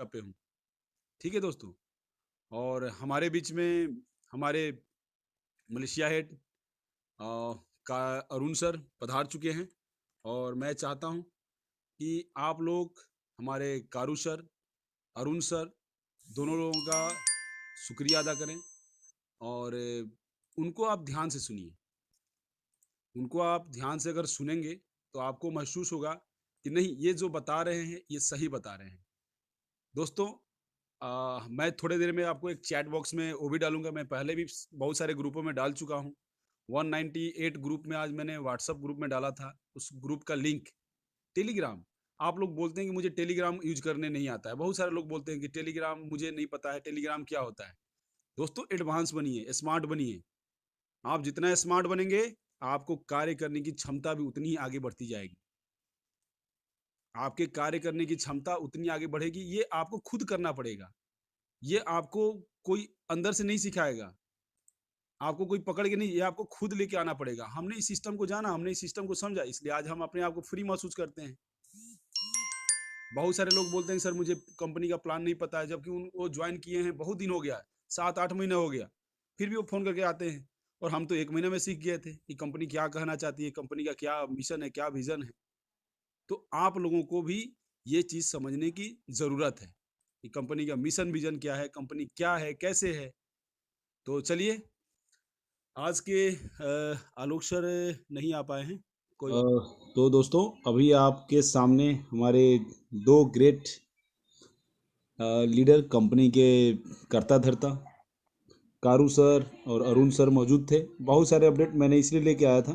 पे हूँ। ठीक है दोस्तों? और हमारे बीच में हमारे मलेशिया हेड अ, का अरुण सर पधार चुके हैं और मैं चाहता हूँ कि आप लोग हमारे कारू सर, अरुण सर दोनों लोगों का शुक्रिया अदा करें और उनको आप ध्यान से सुनिए। उनको आप ध्यान से अगर सुनेंगे तो आपको महसूस होगा कि नहीं, ये जो बता रहे हैं ये सही बता रहे हैं। दोस्तों, मैं थोड़ी देर में आपको एक चैट बॉक्स में वो भी डालूँगा। मैं पहले भी बहुत सारे ग्रुपों में डाल चुका हूँ। 198 ग्रुप में आज मैंने व्हाट्सएप ग्रुप में डाला था, उस ग्रुप का लिंक। टेलीग्राम, आप लोग बोलते हैं कि मुझे टेलीग्राम यूज़ करने नहीं आता है। बहुत सारे लोग बोलते हैं कि टेलीग्राम मुझे नहीं पता है, टेलीग्राम क्या होता है? दोस्तों, एडवांस बनिए, स्मार्ट बनिए। आप जितना स्मार्ट बनेंगे, आपको कार्य करने की क्षमता भी उतनी ही आगे बढ़ती जाएगी। आपके कार्य करने की क्षमता उतनी आगे बढ़ेगी, ये आपको खुद करना पड़ेगा। ये आपको कोई अंदर से नहीं सिखाएगा। आपको कोई पकड़ के नहीं, ये आपको खुद लेके आना पड़ेगा। हमने इस सिस्टम को जाना, हमने इस सिस्टम को समझा, इसलिए आज हम अपने आप को फ्री महसूस करते हैं। बहुत सारे लोग बोलते हैं सर मुझे कंपनी का प्लान नहीं पता है, जबकि वो ज्वाइन किए हैं बहुत दिन हो गया है, 7-8 महीने हो गया। फिर भी वो फ़ोन करके आते हैं और हम तो 1 महीने में सीख गए थे कि कंपनी क्या कहना चाहती है, कंपनी का क्या मिशन है, क्या विज़न है। तो आप लोगों को भी ये चीज़ समझने की ज़रूरत है कि कंपनी का मिशन विज़न क्या है, कंपनी क्या है, कैसे है। तो चलिए, आज के आलोक सर नहीं आ पाए हैं, कोई अ, बात। तो दोस्तों अभी आपके सामने हमारे दो ग्रेट लीडर कंपनी के कर्ता धर्ता कारू सर और अरुण सर मौजूद थे। बहुत सारे अपडेट मैंने इसलिए लेके आया था।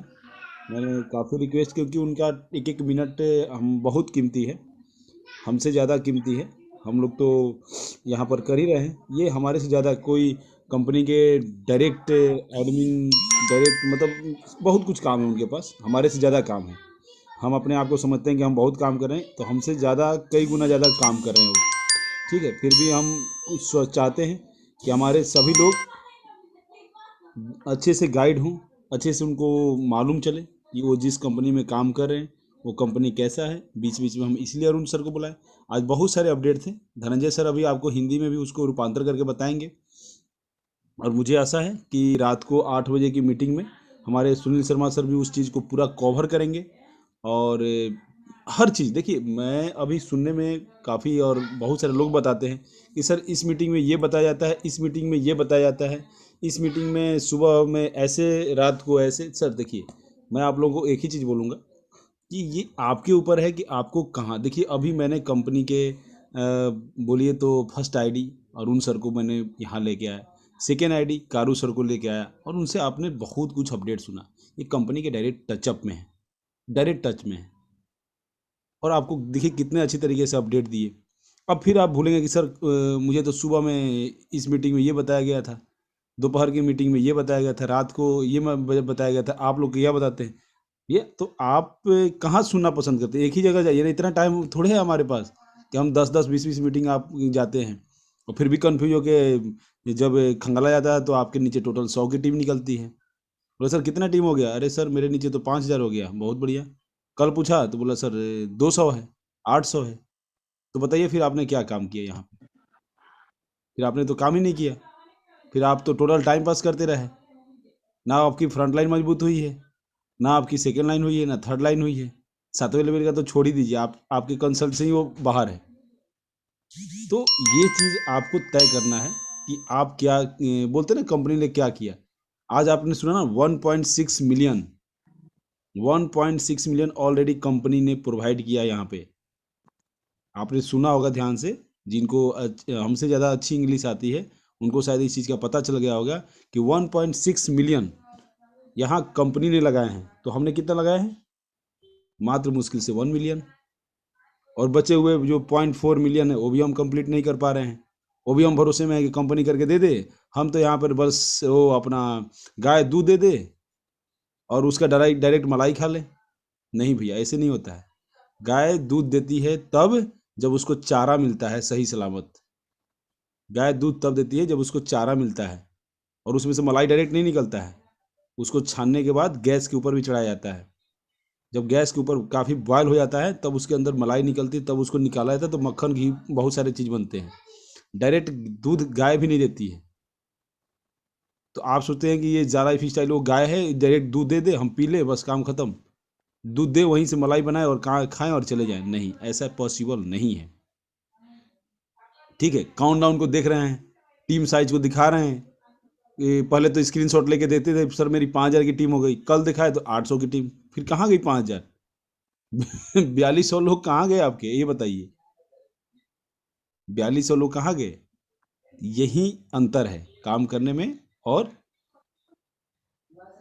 मैंने काफ़ी रिक्वेस्ट क्योंकि उनका एक एक मिनट हम बहुत कीमती है, हमसे ज़्यादा कीमती है। हम लोग तो यहाँ पर कर ही रहे हैं, ये हमारे से ज़्यादा कोई कंपनी के डायरेक्ट एडमिन, डायरेक्ट मतलब बहुत कुछ काम है उनके पास, हमारे से ज़्यादा काम है। हम अपने आप को समझते हैं कि हम बहुत काम कर रहे हैं, तो हमसे ज़्यादा कई गुना ज़्यादा काम कर रहे हैं वो। ठीक है, फिर भी हम कुछ चाहते हैं कि हमारे सभी लोग अच्छे से गाइड हों, अच्छे से उनको मालूम चले कि वो जिस कंपनी में काम कर रहे हैं वो कंपनी कैसा है। बीच बीच में हम इसलिए अरुण सर को बुलाए। आज बहुत सारे अपडेट थे, धनंजय सर अभी आपको हिंदी में भी उसको रूपांतर करके बताएंगे। और मुझे आशा है कि रात को 8 बजे की मीटिंग में हमारे सुनील शर्मा सर भी उस चीज़ को पूरा कवर करेंगे। और हर चीज़ देखिए, मैं अभी सुनने में काफ़ी और बहुत सारे लोग बताते हैं कि सर इस मीटिंग में ये बताया जाता है, इस मीटिंग में ये बताया जाता है, इस मीटिंग में सुबह में ऐसे, रात को ऐसे। सर देखिए, मैं आप लोगों को एक ही चीज़ बोलूँगा कि ये आपके ऊपर है कि आपको कहाँ। देखिए, अभी मैंने कंपनी के बोलिए तो फर्स्ट आईडी अरुण सर को मैंने यहाँ लेके आया, सेकेंड आईडी कारू सर को लेके आया और उनसे आपने बहुत कुछ अपडेट सुना। ये कंपनी के डायरेक्ट टचअप में है, डायरेक्ट टच में है। और आपको देखिए कितने अच्छी तरीके से अपडेट दिए। अब फिर आप भूलेंगे कि सर मुझे तो सुबह में इस मीटिंग में ये बताया गया था, दोपहर की मीटिंग में ये बताया गया था, रात को ये बताया गया था, आप लोग क्या बताते हैं। ये तो आप कहाँ सुनना पसंद करते हैं? एक ही जगह जाइए ना, इतना टाइम थोड़े है हमारे पास कि हम 10-10 20-20 मीटिंग आप जाते हैं और फिर भी कन्फ्यूज होके जब खंगाला जाता है तो आपके नीचे टोटल 100 की टीम निकलती है। बोला सर कितना टीम हो गया? अरे सर मेरे नीचे तो 5,000 हो गया। बहुत बढ़िया। कल पूछा तो बोला सर 200 है, 800 है। तो बताइए फिर आपने क्या काम किया यहाँ पे? फिर आपने तो काम ही नहीं किया। फिर आप तो टोटल टाइम पास करते रहे। ना आपकी फ्रंट लाइन मजबूत हुई है, ना आपकी सेकंड लाइन हुई है, ना थर्ड लाइन हुई है। सातवें लेवल का तो छोड़ ही दीजिए, आप आपके कंसल्ट से ही वो बाहर है। तो ये चीज़ आपको तय करना है कि आप क्या बोलते हैं ना, कंपनी ने क्या किया। आज आपने सुना ना 1.6 मिलियन, 1.6 मिलियन ऑलरेडी कंपनी ने प्रोवाइड किया यहाँ पे। आपने सुना होगा ध्यान से। जिनको हमसे ज़्यादा अच्छी इंग्लिश आती है उनको शायद इस चीज़ का पता चल गया होगा कि 1.6 मिलियन यहाँ कंपनी ने लगाए हैं। तो हमने कितना लगाया है? मात्र मुश्किल से 1 मिलियन। और बचे हुए जो 0.4 मिलियन है वो भी हम कंप्लीट नहीं कर पा रहे हैं। वो भी हम भरोसे में है कि कंपनी करके दे दे। हम तो यहाँ पर बस वो अपना गाय दूध दे दे और उसका डायरेक्ट डायरेक्ट मलाई खा ले। नहीं भैया, ऐसे नहीं होता है। गाय दूध देती है तब जब उसको चारा मिलता है सही सलामत। गाय दूध तब देती है जब उसको चारा मिलता है और उसमें से मलाई डायरेक्ट नहीं निकलता है। उसको छानने के बाद गैस के ऊपर भी चढ़ाया जाता है। जब गैस के ऊपर काफ़ी बॉयल हो जाता है तब उसके अंदर मलाई निकलती है, तब उसको निकाला जाता है, तो मक्खन घी बहुत सारे चीज़ बनते हैं। डायरेक्ट दूध गाय भी नहीं देती है। तो आप सोचते हैं कि ये ज़्यादा फिश स्टाइल वो गाय है, डायरेक्ट दूध दे दे, हम पी लें, बस काम खत्म। दूध दे, वहीं से मलाई बनाए और खाएं और चले जाएं। नहीं, ऐसा पॉसिबल नहीं है। ठीक है, काउंटडाउन को देख रहे हैं, टीम साइज को दिखा रहे हैं। ये पहले तो स्क्रीनशॉट लेके देते थे, सर मेरी 5,000 की टीम हो गई, कल दिखाए तो 800 की टीम। फिर कहाँ गई 5,000? 4200 लोग कहाँ गए आपके, ये बताइए। 4200 लोग कहाँ गए? यही अंतर है काम करने में और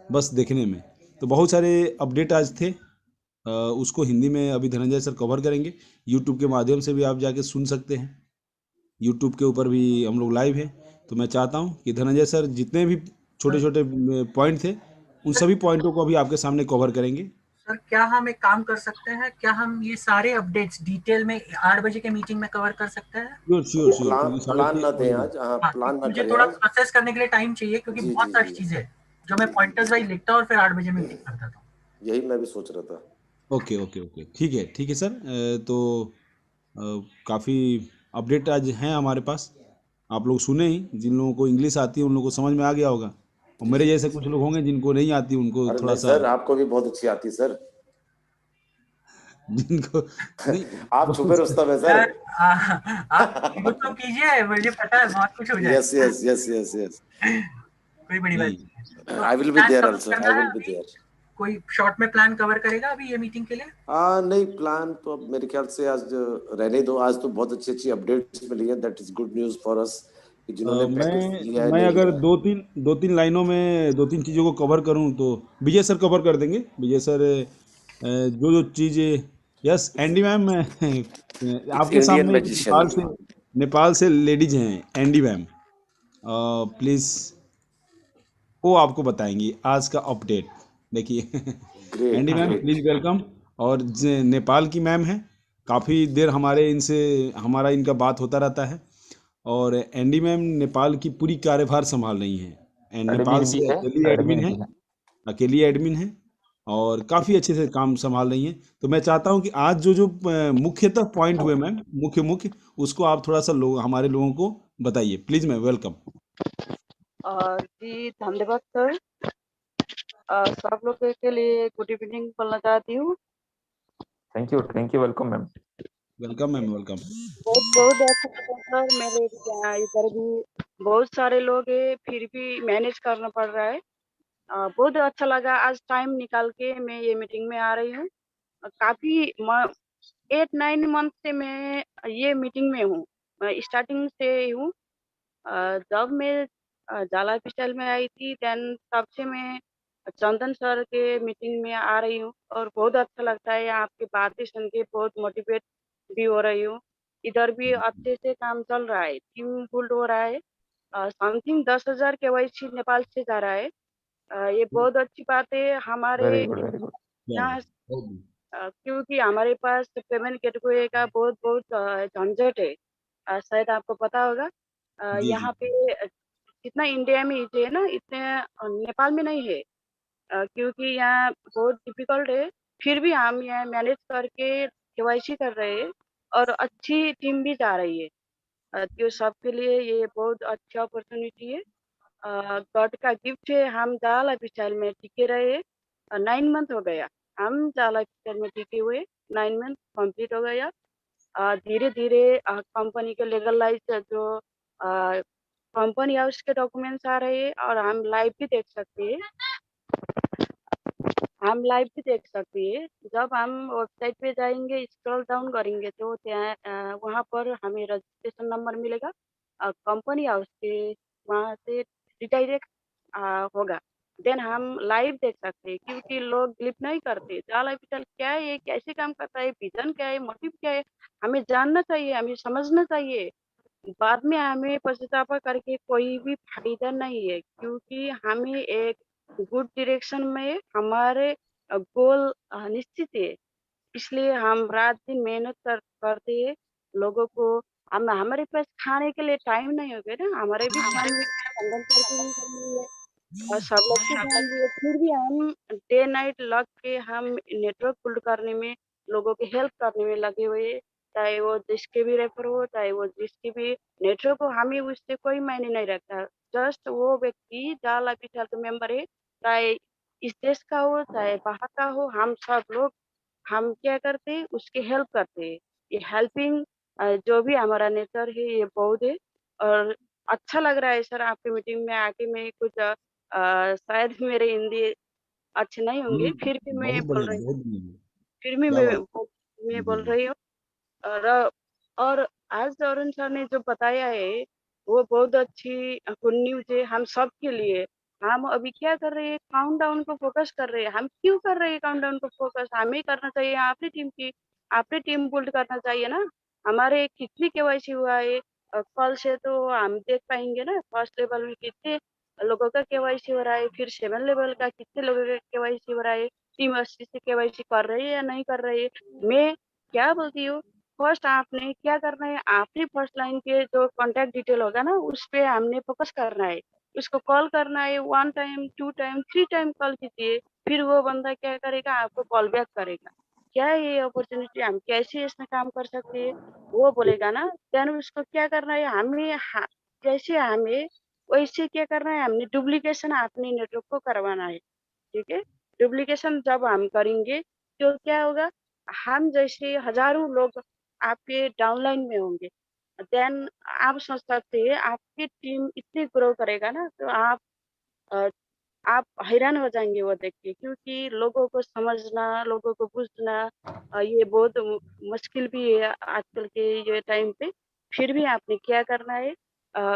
बस देखने में। तो बहुत सारे अपडेट आज थे, उसको हिंदी में अभी धनंजय सर कवर करेंगे। यूट्यूब के माध्यम से भी आप जाके सुन सकते हैं, यूट्यूब के ऊपर भी हम लोग लाइव हैं। तो मैं चाहता हूं कि धनंजय सर जितने भी छोटे सर छोटे पॉइंट थे, उन सभी पॉइंटों को अभी आपके सामने कवर करेंगे। सर क्या हम एक काम कर सकते हैं, क्या हम ये सारे अपडेट्स डिटेल में 8 बजे के मीटिंग में कवर कर सकते हैं? श्योर श्योर अभी श्योर, प्लान क्योंकि साढ़े प्लान छः ना दें बजे। आज, हाँ हाँ, प्लान ना मुझे करें थोड़ा आज। प्रोसेस करने के लिए टाइम चाहिए क्योंकि जी बहुत जी सारी जी, चीजें हैं जो मैं पॉइंटर्स वाइज लिखता और फिर 8 बजे मीटिंग करता था। यही मैं भी सोच रहा था। ओके ओके ओके, ठीक है सर। तो काफ़ी अपडेट आज हैं हमारे पास। आप लोग सुने ही, जिन लोगों को इंग्लिश आती है उन लोगों को समझ में आ गया होगा, और जी मेरे जी जैसे जी कुछ जी। लोग होंगे जिनको नहीं आती, उनको अरे थोड़ा नहीं सा सर, आपको भी बहुत अच्छी आती सर। जिनको नहीं, आप छुपे बहुत रुस्तम है सर। सर आप यूज तो कीजिए, मुझे पता है बहुत कुछ हो यस जाएगा। Yes yes yes yes. कोई बड़ी बात नहीं। नहीं है। तो I will be plan there कब आल्सो, करना आई है विल बी अभी? देयर। कोई शॉर्ट में प्लान कवर करेगा अभी ये मीटिंग के लिए? नहीं, प्लान तो अब मेरे ख्याल से आज रहने दो। आज तो बहुत अच्छी अच्छी अपडेट्स मिली है, that is good news for us, कि जिन्होंने पैकेज लिया है मैं नहीं अगर लिया है। दो तीन लाइनों में दो तीन चीज़ों को कवर करूं तो विजय सर कवर कर देंगे। विजय सर जो जो चीज़ें, यस एंडी मैम, आपके इंडियन सामने मैजिशियन। नेपाल से लेडीज हैं, एंडी मैम, प्लीज़ वो आपको बताएंगी आज का अपडेट। देखिए great Andy ma'am great. Please welcome. और नेपाल की मैम है, काफ़ी देर हमारे इनसे हमारा इनका बात होता रहता है। और एंडी मैम नेपाल की पूरी कार्यभार संभाल रही हैं, एंड नेपाल एडमिन भी से है, एडमिन भी है। अकेली एडमिन है, और काफ़ी अच्छे से काम संभाल रही हैं। तो मैं चाहता हूं कि आज जो जो मुख्यतः पॉइंट हुए मैम, मुख्य मुख्य, उसको आप थोड़ा सा हमारे लोगों को बताइए प्लीज़ मैम, वेलकम। जी धन्यवाद सर। सब लोग के लिए गुड इवनिंग बोलना चाहती हूँ। Thank you, welcome ma'am. Welcome ma'am, welcome. बहुत बहुत अच्छा लगा सर। मेरे यहाँ इधर भी बहुत सारे लोग हैं, फिर भी मैनेज करना पड़ रहा है। बहुत अच्छा लगा आज टाइम निकाल के मैं ये मीटिंग में आ रही हूँ। काफी 8-9 मंथ से मैं ये मीटिंग में हूँ, स्टार्टिंग से ही हूँ। जब मैं जाला पिस्टल में आई थी देन तब से मैं चंदन सर के मीटिंग में आ रही हूँ और बहुत अच्छा लगता है। आपकी बातें सुन के बहुत मोटिवेट भी हो रही हूँ। इधर भी अच्छे से काम चल रहा है, टीम बिल्ड हो रहा है। समथिंग 10,000 केवाईसी नेपाल से जा रहा है। ये बहुत अच्छी बात है हमारे वेरी गुड, वेरी गुड। यहाँ। क्योंकि हमारे पास पेमेंट गेटवे का बहुत बहुत झंझट है। शायद आपको पता होगा। जी जी। यहाँ पे जितना इंडिया में इजी है ना, इतने नेपाल में नहीं है। क्योंकि यहाँ बहुत डिफिकल्ट है। फिर भी हम यहाँ मैनेज करके केवाईसी कर रहे हैं और अच्छी टीम भी जा रही है। तो सबके लिए ये बहुत अच्छा अपॉर्चुनिटी है। गॉड का गिफ्ट है। हम जाला पिस्टल में टिके रहे 9 मंथ हो गया। हम जाला पिस्टल में टिके हुए 9 मंथ कंप्लीट हो गया। धीरे धीरे कंपनी के लीगलाइज जो कंपनी हाउस के डॉक्यूमेंट्स आ रहे हैं और हम लाइव भी देख सकते हैं। हम लाइव भी देख सकते हैं। जब हम वेबसाइट पे जाएंगे, स्क्रॉल डाउन करेंगे तो वहाँ पर हमें रजिस्ट्रेशन नंबर मिलेगा। कंपनी हाउस के वहाँ से रिडायरेक्ट होगा। देन हम लाइव देख सकते हैं क्योंकि लोग क्लिक नहीं करते। जाल हॉस्पिटल क्या है, ये कैसे काम करता है, विजन क्या है, मोटिव क्या है, हमें जानना चाहिए, हमें समझना चाहिए। बाद में हमें पछतावा करके कोई भी फायदा नहीं है क्योंकि हमें एक गुड डायरेक्शन में हमारे गोल निश्चित है। इसलिए हम रात दिन मेहनत करते हैं। लोगों को हमारे पास खाने के लिए टाइम नहीं हो गया ना, हमारे भी फैमिली संगठन करके भी करनी है। और सब लोग की जान भी है, फिर भी हम डे नाइट लग के हम नेटवर्क बिल्ड करने में, लोगों की हेल्प करने में लगे हुए हैं। चाहे वो जिसके भी रेफर हो, चाहे वो जिसकी भी नेटवर्क हो, हमें उससे कोई मायने नहीं रखता। जस्ट वो व्यक्ति जहाँ लाइफ का मेंबर है, चाहे इस देश का हो, चाहे बाहर का हो, हम सब लोग हम क्या करते हैं, उसकी हेल्प करते हैं। ये हेल्पिंग जो भी हमारा नेचर है, ये बहुत है। और अच्छा लग रहा है सर आपकी मीटिंग में आके। मैं कुछ शायद मेरे हिंदी अच्छे नहीं होंगे, फिर भी मैं बहुत बोल बढ़िया, रही हूँ, बहुत बढ़िया। फिर भी क्या बात। मैं जी बोल जी। रही हूँ। और और आज अरुण सर ने जो बताया है, वो बहुत अच्छी गुड न्यूज है हम सब के लिए। हम अभी क्या कर रहे हैं, काउंटडाउन को फोकस कर रहे हैं। हम क्यों कर रहे हैं काउंटडाउन को फोकस? हमें करना चाहिए, आपकी टीम की, आपकी टीम बिल्ड करना चाहिए ना। हमारे कितनी केवाईसी हुआ है, कल से तो हम देख पाएंगे ना फर्स्ट लेवल में कितने लोगों का केवाईसी हो रहा है, फिर 7 लेवल का कितने लोगों का केवाईसी हो रहा है, टीम अच्छे से केवाईसी कर रही है या नहीं कर रही है। मैं क्या बोलती हूँ, फर्स्ट आपने क्या करना है, आपने फर्स्ट लाइन के जो कॉन्टेक्ट डिटेल होगा ना, उस पे हमने फोकस करना है। उसको कॉल करना है, 1 टाइम 2 टाइम 3 टाइम कॉल कीजिए, फिर वो बंदा क्या करेगा, आपको कॉल बैक करेगा। क्या है ये अपॉर्चुनिटी, हम कैसे इसमें काम कर सकते हैं, वो बोलेगा ना। देन उसको क्या करना है, जैसे हमें वैसे क्या करना है, हमने डुप्लीकेशन अपने नेटवर्क को करवाना है। ठीक है, डुप्लीकेशन जब हम करेंगे तो क्या होगा, हम जैसे हजारों लोग आपके डाउनलाइन में होंगे, देन आप सोच सकते हैं आपकी टीम इतनी ग्रो करेगा ना, तो अ, आप हैरान हो जाएंगे वो देख के। क्योंकि लोगों को समझना, लोगों को पूछना, ये बहुत मुश्किल भी है आजकल के ये टाइम पे। फिर भी आपने क्या करना है,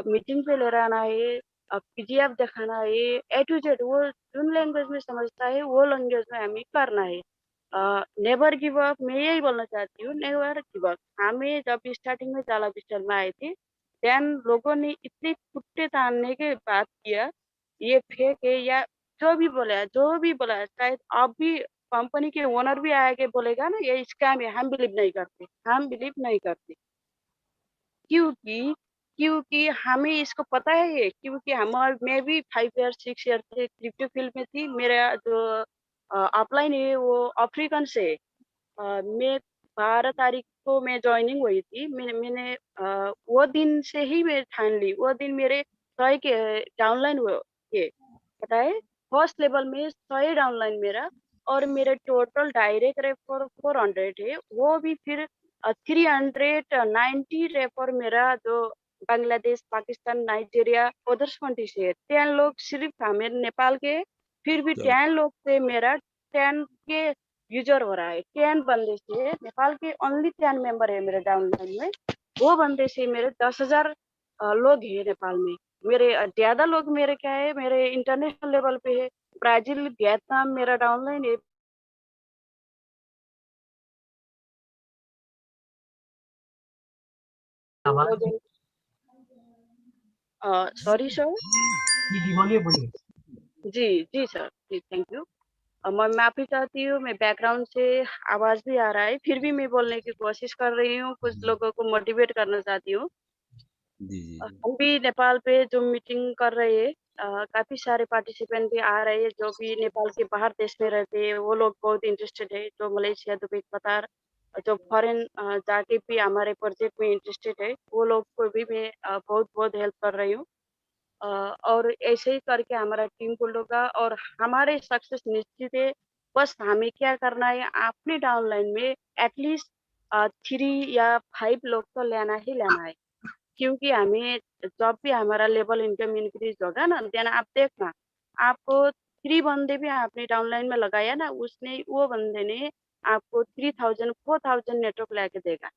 मीटिंग पे ले आना है, पीडीएफ दिखाना है, ए टू जेड। वो जिन लैंग्वेज में समझता है वो लैंग्वेज में हमें करना है। नेवर गिव अप, मैं यही बोलना चाहती हूँ, नेवर गिव अप। हमें जब स्टार्टिंग में जाला पिक्चर में आए थे, देन लोगों ने इतने कुत्ते तानने के बाद किया, ये फेक है या जो भी बोला है, शायद अब भी कंपनी के ओनर भी आके बोलेगा ना ये स्कैम है, हम बिलीव नहीं करते, हम बिलीव नहीं करते। क्योंकि क्योंकि हमें इसको पता है ये, क्योंकि मैं भी 5 ईयर 6 ईयर से क्रिप्टो फील्ड में थी। मेरा जो अपलाइन है वो अफ्रीकन से है। मैं 12 तारीख को मैं ज्वाइनिंग हुई थी। मैंने वो दिन से ही मैं ठान ली, वो दिन मेरे 100 के डाउनलाइन हुए ये, पता है। फर्स्ट लेवल में 100 डाउनलाइन मेरा, और मेरे टोटल डायरेक्ट रेफर 400 है। वो भी फिर 390 रेफर मेरा जो Bangladesh, Pakistan, Nigeria, others country से है। 10 लोग सिर्फ हमें नेपाल के, फिर भी क्या 10 लोग से मेरा 10 के यूजर हो रहा है। 10 बंदे से नेपाल के ओनली 10 मेंबर है मेरे डाउनलाइन में। वो बंदे से मेरे 10,000 लोग हैं नेपाल में। मेरे ज्यादा लोग मेरे क्या है, मेरे इंटरनेशनल लेवल पे है। ब्राजील, वियतनाम मेरा डाउनलाइन है। आवाज सॉरी सर। जी बोलिए बोलिए। जी जी सर, जी थैंक यू। मैं माफी चाहती हूँ, मैं बैकग्राउंड से आवाज भी आ रहा है, फिर भी मैं बोलने की कोशिश कर रही हूँ, कुछ लोगों को मोटिवेट करना चाहती हूँ। जी जी जी। हम भी नेपाल पे जो मीटिंग कर रहे हैं, काफी सारे पार्टिसिपेंट भी आ रहे हैं जो भी नेपाल के बाहर देश में रहते हैं। वो लोग बहुत इंटरेस्टेड है, जो मलेशिया, दुबई, कतार, जो फॉरेन जाके भी हमारे प्रोजेक्ट में इंटरेस्टेड है, वो लोग को भी मैं बहुत बहुत हेल्प कर रही हूँ। और ऐसे ही करके हमारा टीम बिल्ड होगा और हमारे सक्सेस निश्चित है। बस हमें क्या करना है, अपने डाउनलाइन में एटलीस्ट 3 या 5 लोग तो लेना ही लेना है। क्योंकि हमें जब भी हमारा लेवल इनकम इंक्रीज होगा ना, देन आप देखना, आपको 3 बंदे भी आपने डाउनलाइन में लगाया ना, उसने वो बंदे ने आपको 3000 4000 नेटवर्क लाके देगा।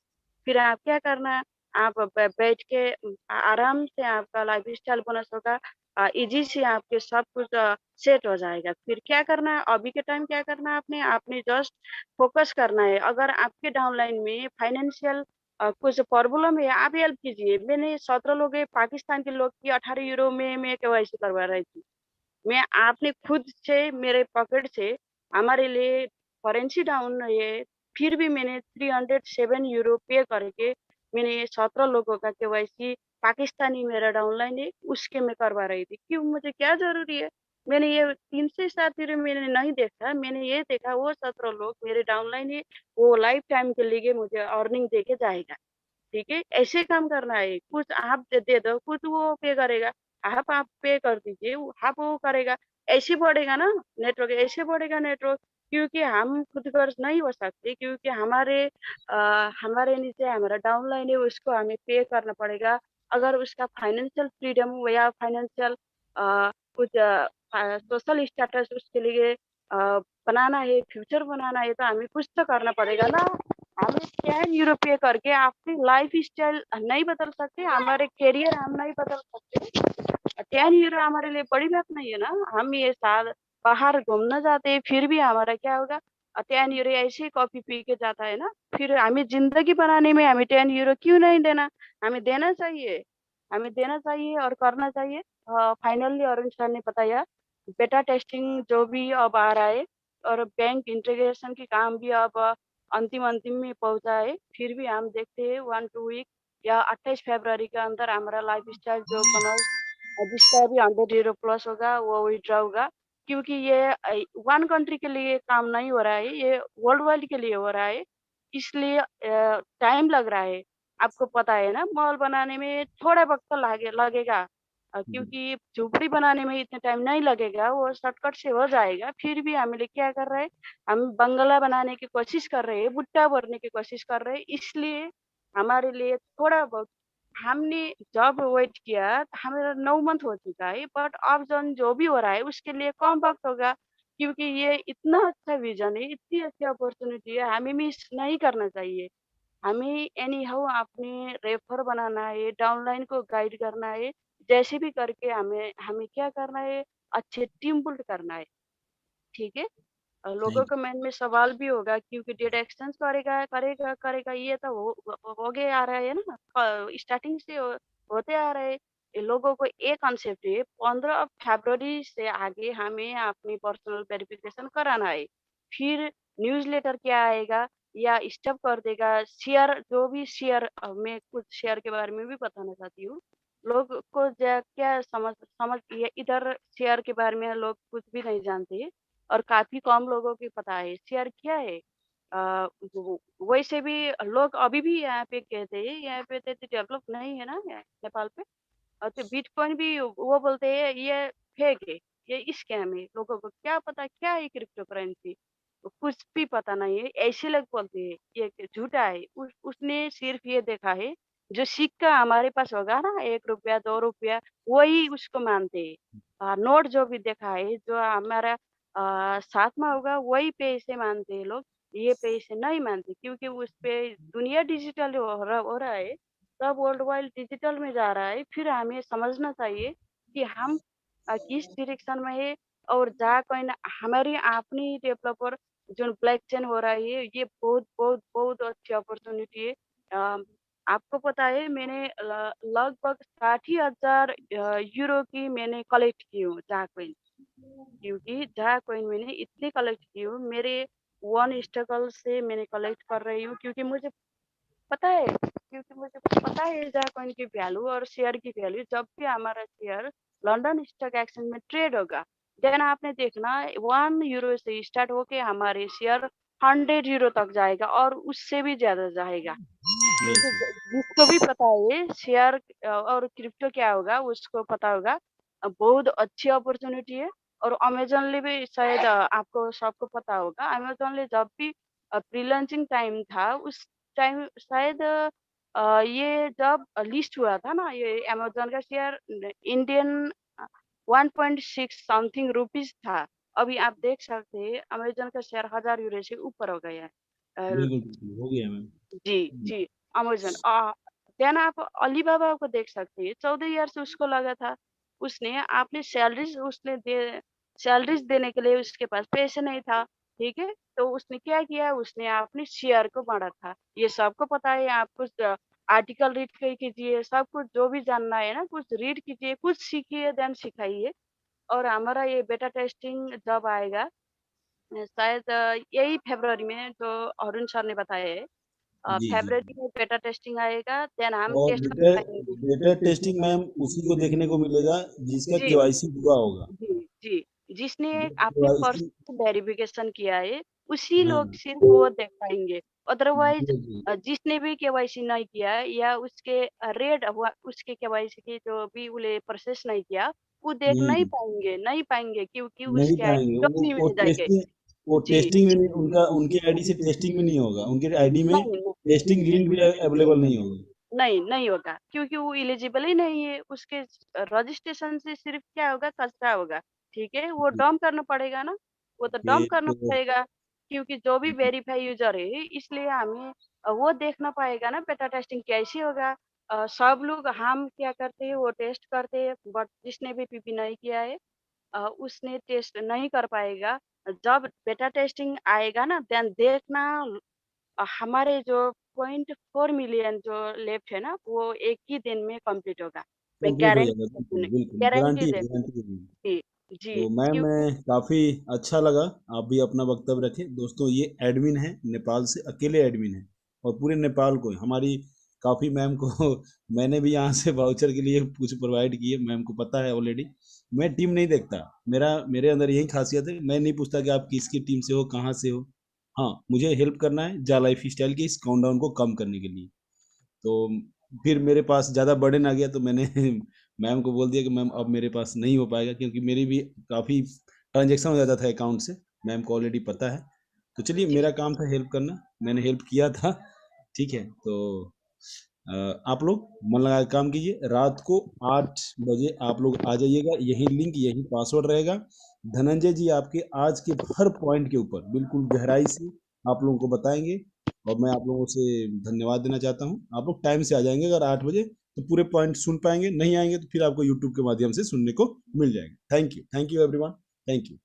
फिर आप क्या करना, आप बैठ के आराम से आपका लाइफस्टाइल बोनस होगा। इजी से आपके सब कुछ सेट हो जाएगा। फिर क्या करना है, अभी के टाइम क्या करना है, आपने आपने जस्ट फोकस करना है। अगर आपके डाउनलाइन में फाइनेंशियल कुछ प्रॉब्लम है, आप हेल्प कीजिए। मैंने 17 लोग है, पाकिस्तान के लोग की 18 यूरो में मैं केवाईसी करवा रही थी। मैं आपने खुद से मेरे पॉकेट से हमारे लिए करेंसी डाउन है, फिर भी मैंने 307 यूरो पे करके मैंने 17 लोगों का केवाईसी, पाकिस्तानी मेरा डाउनलाइन है, उसके मैं करवा रही थी। क्यों, मुझे क्या जरूरी है, मैंने ये 3 से 7 यूरो मैंने नहीं देखा, मैंने ये देखा वो 17 लोग मेरे डाउनलाइन है, वो लाइफ टाइम के लिए मुझे अर्निंग देके जाएगा, ठीक है? ऐसे काम करना है, कुछ आप दे दो, कुछ वो पे करेगा, आप पे कर दीजिए, आप वो करेगा, ऐसे बढ़ेगा ना नेटवर्क, ऐसे बढ़ेगा नेटवर्क, क्योंकि हम खुद गर्ज नहीं हो सकते, क्योंकि हमारे नीचे हमारा डाउनलाइन है, उसको हमें पे करना पड़ेगा। अगर उसका फाइनेंशियल फ्रीडम या फाइनेंशियल कुछ सोशल स्टेटस उसके लिए बनाना है, फ्यूचर बनाना है, तो हमें कुछ तो करना पड़ेगा ना। हम 10 यूरो पे करके अपनी लाइफ स्टाइल नहीं बदल सकते, हमारे करियर हम नहीं बदल सकते। 10 यूरो हमारे लिए बड़ी बात नहीं है ना। हम ये साल बाहर घूमने जाते हैं, फिर भी हमारा क्या होगा, 10 यूरो ऐसे ही कॉफी पी के जाता है ना। फिर हमें जिंदगी बनाने में हमें 10 यूरो क्यों नहीं देना? हमें देना चाहिए और करना चाहिए। फाइनली अरुण सर ने बताया, बेटा टेस्टिंग जो भी अब आ रहा है और बैंक इंटीग्रेशन की काम भी अब अंतिम में पहुंचा है। फिर भी हम देखते हैं 1-2 वीक या 28 फरवरी के अंदर हमारा लाइफ स्टाइल जो बना जिसका भी 100 यूरो प्लस होगा वो विड्रॉ होगा, क्योंकि ये वन कंट्री के लिए काम नहीं हो रहा है, ये वर्ल्ड वाइड के लिए हो रहा है, इसलिए टाइम लग रहा है। आपको पता है ना, मॉल बनाने में थोड़ा वक्त तो लगेगा, क्योंकि झोपड़ी बनाने में इतना टाइम नहीं लगेगा, वो शॉर्टकट से हो जाएगा। फिर भी हम लोग क्या कर रहे हैं, हम बंगला बनाने की कोशिश कर रहे हैं, भुट्टा भरने की कोशिश कर रहे हैं, इसलिए हमारे लिए थोड़ा बहुत हमने जब वेट किया, हमारा 9 मंथ हो चुका है, बट अब जो भी हो रहा है उसके लिए कम वक्त होगा, क्योंकि ये इतना अच्छा विजन है, इतनी अच्छी अपॉर्चुनिटी है, हमें मिस नहीं करना चाहिए। हमें एनी हाउ अपने रेफर बनाना है, डाउनलाइन को गाइड करना है, जैसे भी करके हमें हमें क्या करना है, अच्छे टीम बिल्ड करना है, ठीक है? लोगों थैंक के मन में सवाल भी होगा, क्योंकि डेटा एक्सचेंज करेगा, ये तो हो गया आ रहा है ना, स्टार्टिंग से होते आ रहे हैं। ये लोगों को एक कॉन्सेप्ट है, 15 फरवरी से आगे हमें अपनी पर्सनल वेरिफिकेशन कराना है। फिर न्यूज़लेटर क्या आएगा या स्टॉप कर देगा, शेयर जो भी शेयर, मैं कुछ शेयर के बारे में भी बताना चाहती हूँ। लोग को क्या समझ समझ ये इधर शेयर के बारे में लोग कुछ भी नहीं जानते, और काफ़ी कम लोगों को पता है शेयर क्या है। वैसे भी लोग अभी भी यहाँ पे कहते हैं, यहाँ पे तो डेवलप नहीं है ना नेपाल पे। तो बिटकॉइन भी वो बोलते हैं ये फेक है, ये स्कैम है। लोगों को क्या पता क्या है क्रिप्टो करेंसी, कुछ भी पता नहीं है, ऐसे लोग बोलते हैं ये झूठा है। उसने सिर्फ ये देखा है, जो सिक्का हमारे पास होगा ना, 1 रुपया 2 रुपया, वही उसको मानते हैं। नोट जो भी देखा है, जो हमारा साथ में होगा वही पैसे मानते हैं लोग, ये पैसे नहीं मानते, क्योंकि उस पे दुनिया डिजिटल हो रहा है, सब वर्ल्ड वाइड डिजिटल में जा रहा है। फिर हमें समझना चाहिए कि हम किस डायरेक्शन में है, और जहाँ कहीं हमारी अपनी डेवलपर जो ब्लॉकचेन हो रहा है, ये बहुत बहुत बहुत अच्छी अपॉर्चुनिटी है। आपको पता है, मैंने लगभग 60,000 यूरो की मैंने कलेक्ट की हूँ जहाँ कहीं, क्योंकि जहाँ कॉइन मैंने इतनी कलेक्ट की हूँ, मेरे वन स्ट्रगल से मैंने कलेक्ट कर रही हूँ, क्योंकि मुझे पता है जहाँ कॉइन की वैल्यू और शेयर की वैल्यू। जब भी हमारा शेयर लंदन स्टॉक एक्सचेंज में ट्रेड होगा, देन आपने देखना 1 यूरो से स्टार्ट होके हमारे शेयर 100 यूरो तक जाएगा और उससे भी ज्यादा जाएगा, क्योंकि यस जिसको भी पता है शेयर और क्रिप्टो क्या होगा, उसको पता होगा। बहुत अच्छी अपॉर्चुनिटी है। और अमेजोन ने भी शायद आपको सबको पता होगा, अमेजोन ने जब भी प्री लॉन्चिंग टाइम था, उस टाइम शायद ये जब लिस्ट हुआ था ना, ये अमेजोन का शेयर इंडियन 1.6 समथिंग रुपीज था। अभी आप देख सकते हैं अमेजोन का शेयर 1000 यूरो से ऊपर हो गया है। अ, बिल्कुल बिल्कुल, हो गया मैम। जी, जी, अमेज़न देन आप अलीबाबा को देख सकते हैं, 14 ईयर्स उसको लगा था। उसने आपने सैलरीज़ देने के लिए उसके पास पैसे नहीं था, ठीक है? तो उसने क्या किया, उसने अपने शेयर को बाँटा था। ये सबको पता है, आप कुछ आर्टिकल रीड कीजिए, सब कुछ जो भी जानना है ना, कुछ रीड कीजिए, कुछ सीखिए देन सिखाइए। और हमारा ये बेटा टेस्टिंग जब आएगा, शायद यही फरवरी में, जो अरुण सर ने बताया है। जी जी। फरवरी में बेटा टेस्टिंग आएगा, देन हम और टेस्ट बेटा कराएंगे। बेटा टेस्टिंग मैम उसी को देखने को मिलेगा जिसका जी, केवाईसी हुआ होगा। जी, जी। जिसने आपने KYC पर्सनल वेरिफिकेशन किया है उसी हाँ लोग सिर्फ वो देख पाएंगे। अदरवाइज जी जी जिसने भी केवाईसी नहीं किया है या उसके रेड हुआ उसके केवाईसी की जो भी उन्हें प्रोसेस नहीं किया वो देख हम्म, नहीं पाएंगे क्योंकि नहीं उसके पाएंगे आईडी डमी वो में जाएंगे। वो जी टेस्टिंग में नहीं उनका उनके आईडी से टेस्टिंग में नहीं होगा उनके आईडी में नहीं टेस्टिंग लिंक भी अवेलेबल नहीं होगा नहीं होगा क्योंकि वो एलिजिबल ही नहीं है। उसके रजिस्ट्रेशन से सिर्फ क्या होगा, कचरा होगा। ठीक है, वो डंप करना पड़ेगा ना, वो तो ये डंप करना तो पड़ेगा क्योंकि जो भी वेरीफाई यूजर है इसलिए हमें वो देखना पड़ेगा ना बेटा टेस्टिंग कैसे होगा। सब लोग हम क्या करते हैं वो टेस्ट करते हैं, बट जिसने भी पीपी नहीं किया है उसने टेस्ट नहीं कर पाएगा। जब बेटा टेस्टिंग आएगा ना देन देखना हमारे जो 0.4 मिलियन जो लेफ्ट है ना वो एक ही दिन में कंप्लीट होगा। मैं कंप्लीट हो जाएगा बिल्कुल गारंटी बिल्कुल गारंटी गारंटी दे है गारंटी है जी जी तो मैम क्योंकि मैं काफ़ी अच्छा लगा आप भी अपना वक्तव्य रखें दोस्तों ये एडमिन है नेपाल से अकेले एडमिन है और पूरे नेपाल को हमारी काफ़ी मैम को मैंने भी यहाँ से वाउचर के लिए कुछ प्रोवाइड किए मैम को पता है ऑलरेडी मैं टीम नहीं देखता मेरे अंदर यही खासियत है मैं नहीं पूछता कि आप किसकी टीम से हो कहाँ से हो हाँ मुझे हेल्प करना है जा लाइफ स्टाइल के इस काउंटडाउन को कम करने के लिए तो फिर मेरे पास ज़्यादा बर्डन आ गया तो मैंने मैम को बोल दिया कि मैम अब मेरे पास नहीं हो पाएगा क्योंकि मेरी भी काफ़ी ट्रांजेक्शन हो जाता था अकाउंट से मैम को ऑलरेडी पता है तो चलिए जी मेरा काम था हेल्प करना मैंने हेल्प किया था ठीक है तो आप लोग मन लगा के काम कीजिए रात को 8 बजे आप लोग आ जाइएगा यही लिंक यही पासवर्ड रहेगा धनंजय जी आपके आज के हर पॉइंट के ऊपर बिल्कुल गहराई से आप लोगों को बताएंगे और मैं आप लोगों से धन्यवाद देना चाहता हूँ आप लोग टाइम से आ जाएंगे अगर 8 बजे तो पूरे पॉइंट सुन पाएंगे नहीं आएंगे तो फिर आपको यूट्यूब के माध्यम से सुनने को मिल जाएगा thank you everyone thank you